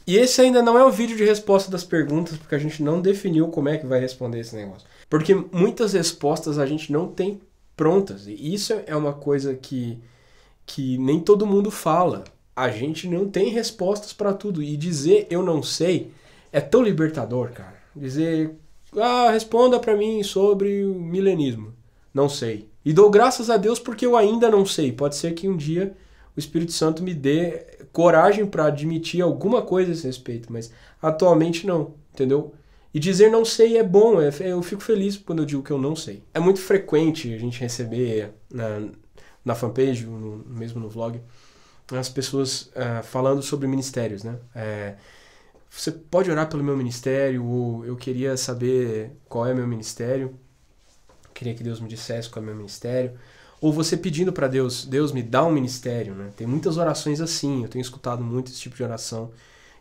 E esse ainda não é o vídeo de resposta das perguntas, porque a gente não definiu como é que vai responder esse negócio. Porque muitas respostas a gente não tem prontas. E isso é uma coisa que nem todo mundo fala. A gente não tem respostas para tudo. E dizer eu não sei é tão libertador, cara. Dizer, responda para mim sobre o milenismo. Não sei. E dou graças a Deus porque eu ainda não sei. Pode ser que um dia o Espírito Santo me dê coragem para admitir alguma coisa a esse respeito, mas atualmente não, entendeu? E dizer não sei é bom, eu fico feliz quando eu digo que eu não sei. É muito frequente a gente receber na fanpage, mesmo no vlog, as pessoas falando sobre ministérios, né? Você pode orar pelo meu ministério, ou eu queria saber qual é meu ministério, queria que Deus me dissesse qual é meu ministério, ou você pedindo para Deus, Deus me dá um ministério, né? Tem muitas orações assim, eu tenho escutado muito esse tipo de oração,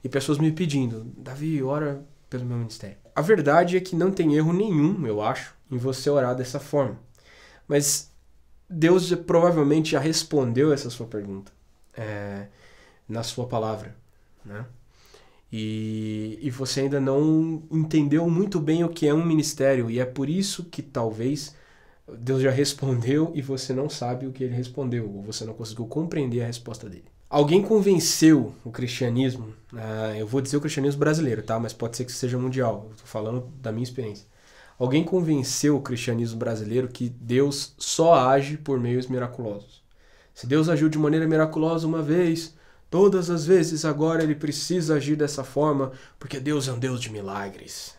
e pessoas me pedindo, Davi, ora pelo meu ministério. A verdade é que não tem erro nenhum, eu acho, em você orar dessa forma. Mas Deus provavelmente já respondeu essa sua pergunta na sua palavra, né? E você ainda não entendeu muito bem o que é um ministério, e é por isso que talvez Deus já respondeu e você não sabe o que ele respondeu, ou você não conseguiu compreender a resposta dele. Alguém convenceu o cristianismo, eu vou dizer o cristianismo brasileiro, tá? Mas pode ser que seja mundial, eu tô falando da minha experiência. Alguém convenceu o cristianismo brasileiro que Deus só age por meios miraculosos. Se Deus agiu de maneira miraculosa uma vez, todas as vezes agora ele precisa agir dessa forma, porque Deus é um Deus de milagres.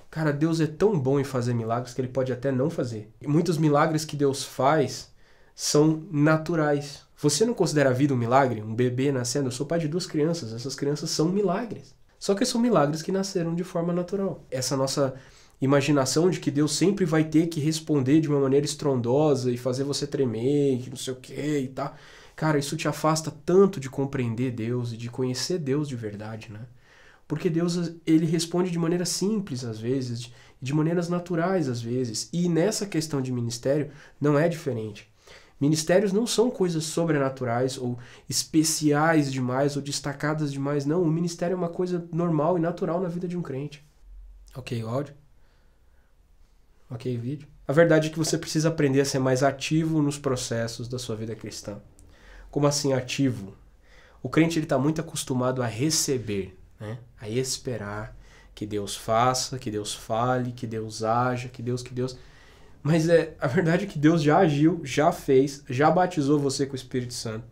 Cara, Deus é tão bom em fazer milagres que ele pode até não fazer. E muitos milagres que Deus faz são naturais. Você não considera a vida um milagre? Um bebê nascendo? Eu sou pai de 2 crianças, essas crianças são milagres. Só que são milagres que nasceram de forma natural. Essa nossa imaginação de que Deus sempre vai ter que responder de uma maneira estrondosa e fazer você tremer, que não sei o que e tal. Cara, isso te afasta tanto de compreender Deus e de conhecer Deus de verdade, né? Porque Deus, ele responde de maneira simples às vezes, de maneiras naturais às vezes. E nessa questão de ministério não é diferente. Ministérios não são coisas sobrenaturais ou especiais demais ou destacadas demais, não. O ministério é uma coisa normal e natural na vida de um crente. Ok, áudio? Ok, vídeo? A verdade é que você precisa aprender a ser mais ativo nos processos da sua vida cristã. Como assim ativo? O crente está muito acostumado a receber, né? A esperar que Deus faça, que Deus fale, que Deus haja, que Deus... Mas a verdade é que Deus já agiu, já fez, já batizou você com o Espírito Santo,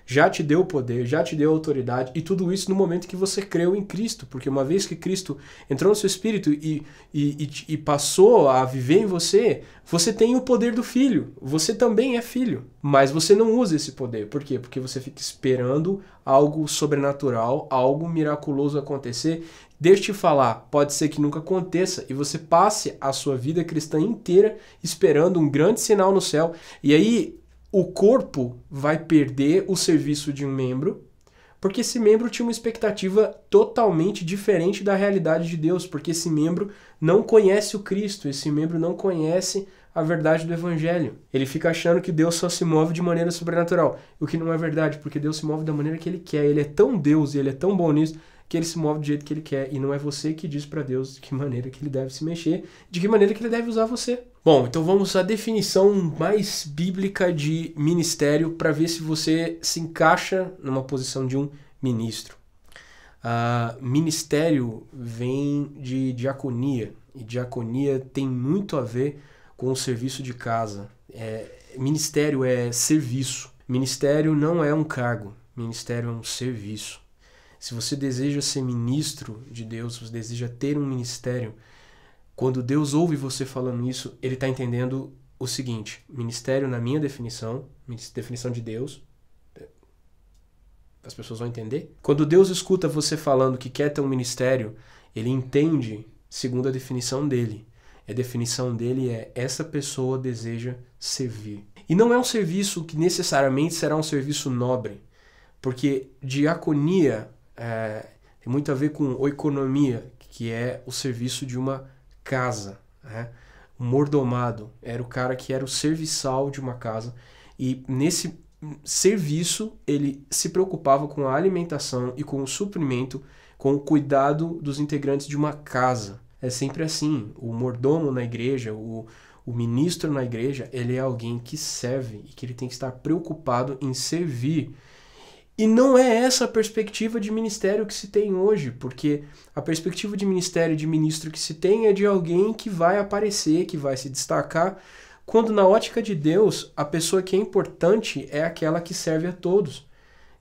já te deu poder, já te deu autoridade, e tudo isso no momento que você creu em Cristo, porque uma vez que Cristo entrou no seu espírito e passou a viver em você, você tem o poder do Filho, você também é filho, mas você não usa esse poder. Por quê? Porque você fica esperando algo sobrenatural, algo miraculoso acontecer. Deixa eu te falar, pode ser que nunca aconteça, e você passe a sua vida cristã inteira esperando um grande sinal no céu, e aí o corpo vai perder o serviço de um membro, porque esse membro tinha uma expectativa totalmente diferente da realidade de Deus, porque esse membro não conhece o Cristo, esse membro não conhece a verdade do Evangelho. Ele fica achando que Deus só se move de maneira sobrenatural, o que não é verdade, porque Deus se move da maneira que Ele quer. Ele é tão Deus e Ele é tão bom nisso, que ele se move do jeito que ele quer, e não é você que diz para Deus de que maneira que ele deve se mexer, de que maneira que ele deve usar você. Bom, então vamos à definição mais bíblica de ministério para ver se você se encaixa numa posição de um ministro. Ministério vem de diaconia, e diaconia tem muito a ver com o serviço de casa. Ministério é serviço. Ministério não é um cargo, ministério é um serviço. Se você deseja ser ministro de Deus, se você deseja ter um ministério, quando Deus ouve você falando isso, Ele está entendendo o seguinte: ministério, na minha definição de Deus, as pessoas vão entender. Quando Deus escuta você falando que quer ter um ministério, Ele entende segundo a definição dele. A definição dele é: essa pessoa deseja servir. E não é um serviço que necessariamente será um serviço nobre, porque diaconia tem muito a ver com oikonomia, que é o serviço de uma casa, né? O mordomado era o cara que era o serviçal de uma casa, e nesse serviço, ele se preocupava com a alimentação e com o suprimento, com o cuidado dos integrantes de uma casa. É sempre assim. O mordomo na igreja, o ministro na igreja, ele é alguém que serve e que ele tem que estar preocupado em servir. E não é essa a perspectiva de ministério que se tem hoje, porque a perspectiva de ministério e de ministro que se tem é de alguém que vai aparecer, que vai se destacar, quando na ótica de Deus, a pessoa que é importante é aquela que serve a todos.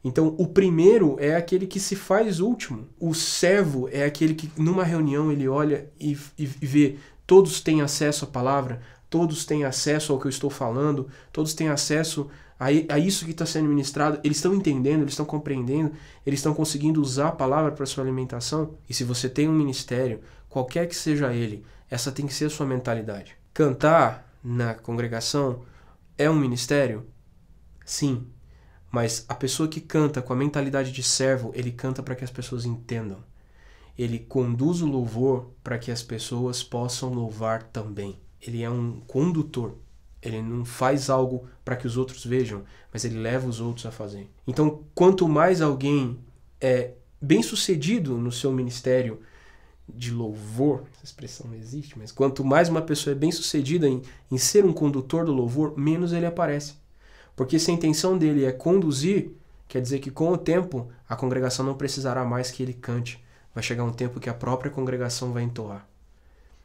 Então, o primeiro é aquele que se faz último. O servo é aquele que, numa reunião, ele olha e vê, todos têm acesso à palavra, todos têm acesso ao que eu estou falando, todos têm acesso a isso que está sendo ministrado, eles estão entendendo, eles estão compreendendo, eles estão conseguindo usar a palavra para sua alimentação. E se você tem um ministério, qualquer que seja ele, essa tem que ser a sua mentalidade. Cantar na congregação é um ministério? Sim. Mas a pessoa que canta com a mentalidade de servo, ele canta para que as pessoas entendam. Ele conduz o louvor para que as pessoas possam louvar também. Ele é um condutor. Ele não faz algo para que os outros vejam, mas ele leva os outros a fazer. Então, quanto mais alguém é bem-sucedido no seu ministério de louvor, essa expressão não existe, mas quanto mais uma pessoa é bem-sucedida em ser um condutor do louvor, menos ele aparece. Porque se a intenção dele é conduzir, quer dizer que com o tempo a congregação não precisará mais que ele cante. Vai chegar um tempo que a própria congregação vai entoar.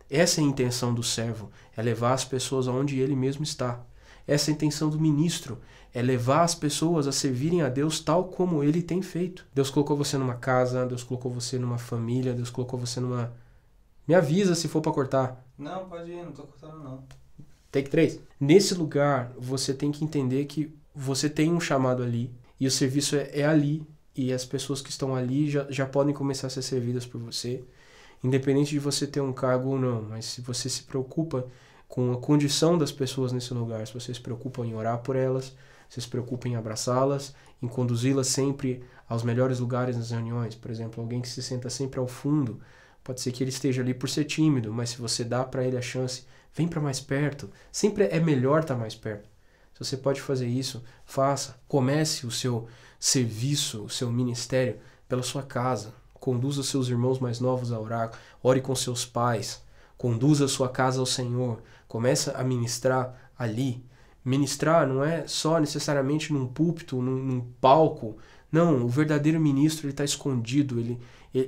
Essa é a intenção do servo, é levar as pessoas aonde ele mesmo está. Essa é a intenção do ministro, é levar as pessoas a servirem a Deus tal como ele tem feito. Deus colocou você numa casa, Deus colocou você numa família, Deus colocou você numa... Me avisa se for para cortar. Não, pode ir, não tô cortando não. Take 3. Nesse lugar, você tem que entender que você tem um chamado ali, e o serviço é ali, e as pessoas que estão ali já podem começar a ser servidas por você. Independente de você ter um cargo ou não, mas se você se preocupa com a condição das pessoas nesse lugar, se você se preocupa em orar por elas, se preocupa em abraçá-las, em conduzi-las sempre aos melhores lugares nas reuniões. Por exemplo, alguém que se senta sempre ao fundo, pode ser que ele esteja ali por ser tímido, mas se você dá para ele a chance, vem para mais perto, sempre é melhor estar mais perto. Se você pode fazer isso, faça. Comece o seu serviço, o seu ministério pela sua casa. Conduza seus irmãos mais novos a orar, ore com seus pais, conduza a sua casa ao Senhor, começa a ministrar ali. Ministrar não é só necessariamente num púlpito, num palco. Não, o verdadeiro ministro está escondido.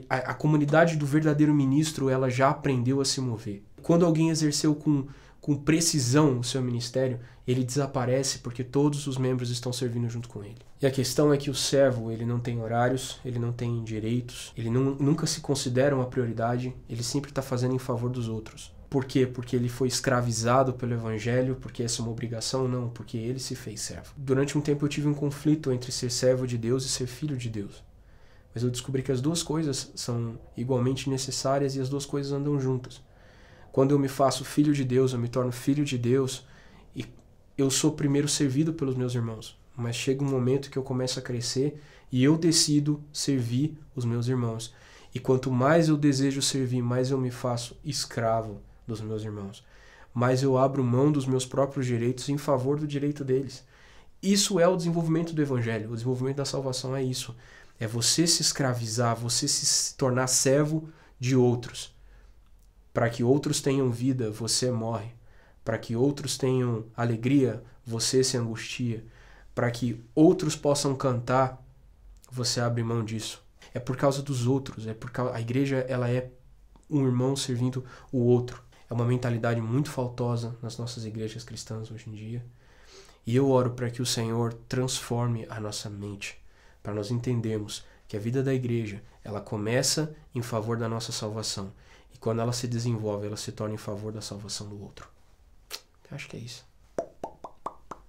A comunidade do verdadeiro ministro ela já aprendeu a se mover. Quando alguém exerceu com precisão o seu ministério, ele desaparece porque todos os membros estão servindo junto com ele. E a questão é que o servo, ele não tem horários, ele não tem direitos, ele nunca se considera uma prioridade, ele sempre está fazendo em favor dos outros. Por quê? Porque ele foi escravizado pelo evangelho, porque essa é uma obrigação? Não, porque ele se fez servo. Durante um tempo eu tive um conflito entre ser servo de Deus e ser filho de Deus. Mas eu descobri que as duas coisas são igualmente necessárias e as duas coisas andam juntas. Quando eu me faço filho de Deus, eu me torno filho de Deus e eu sou primeiro servido pelos meus irmãos. Mas chega um momento que eu começo a crescer e eu decido servir os meus irmãos. E quanto mais eu desejo servir, mais eu me faço escravo dos meus irmãos. Mais eu abro mão dos meus próprios direitos em favor do direito deles. Isso é o desenvolvimento do evangelho. O desenvolvimento da salvação é isso. É você se escravizar, você se tornar servo de outros. Para que outros tenham vida, você morre. Para que outros tenham alegria, você se angustia. Para que outros possam cantar, você abre mão disso. É por causa dos outros. A igreja ela é um irmão servindo o outro. É uma mentalidade muito faltosa nas nossas igrejas cristãs hoje em dia. E eu oro para que o Senhor transforme a nossa mente, para nós entendermos que a vida da igreja ela começa em favor da nossa salvação. E quando ela se desenvolve, ela se torna em favor da salvação do outro. Acho que é isso.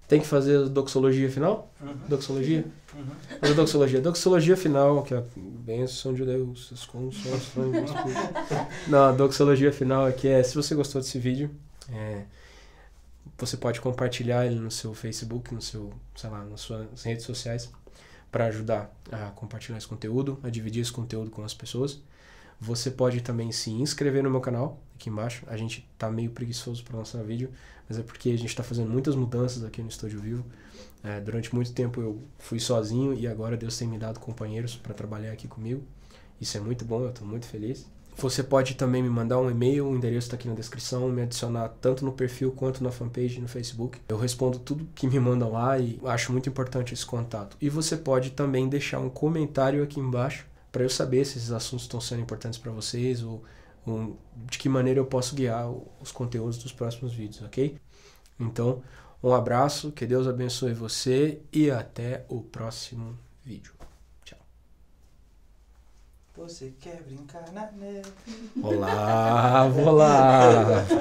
Tem que fazer a doxologia final? Doxologia? Fazer a doxologia. Doxologia final, que é a bênção de Deus, as consolações do Espírito. Não, a doxologia final aqui é, se você gostou desse vídeo, você pode compartilhar ele no seu Facebook, no seu, sei lá, nas suas redes sociais, para ajudar a compartilhar esse conteúdo, a dividir esse conteúdo com as pessoas. Você pode também se inscrever no meu canal, aqui embaixo. A gente tá meio preguiçoso para lançar vídeo, mas é porque a gente tá fazendo muitas mudanças aqui no Estúdio Vivo. Durante muito tempo eu fui sozinho e agora Deus tem me dado companheiros para trabalhar aqui comigo. Isso é muito bom, eu estou muito feliz. Você pode também me mandar um e-mail, o endereço está aqui na descrição, me adicionar tanto no perfil quanto na fanpage no Facebook. Eu respondo tudo que me mandam lá e acho muito importante esse contato. E você pode também deixar um comentário aqui embaixo para eu saber se esses assuntos estão sendo importantes para vocês ou de que maneira eu posso guiar os conteúdos dos próximos vídeos, ok? Então, um abraço, que Deus abençoe você e até o próximo vídeo. Tchau. Você quer brincar na neve? Olá, vou lá.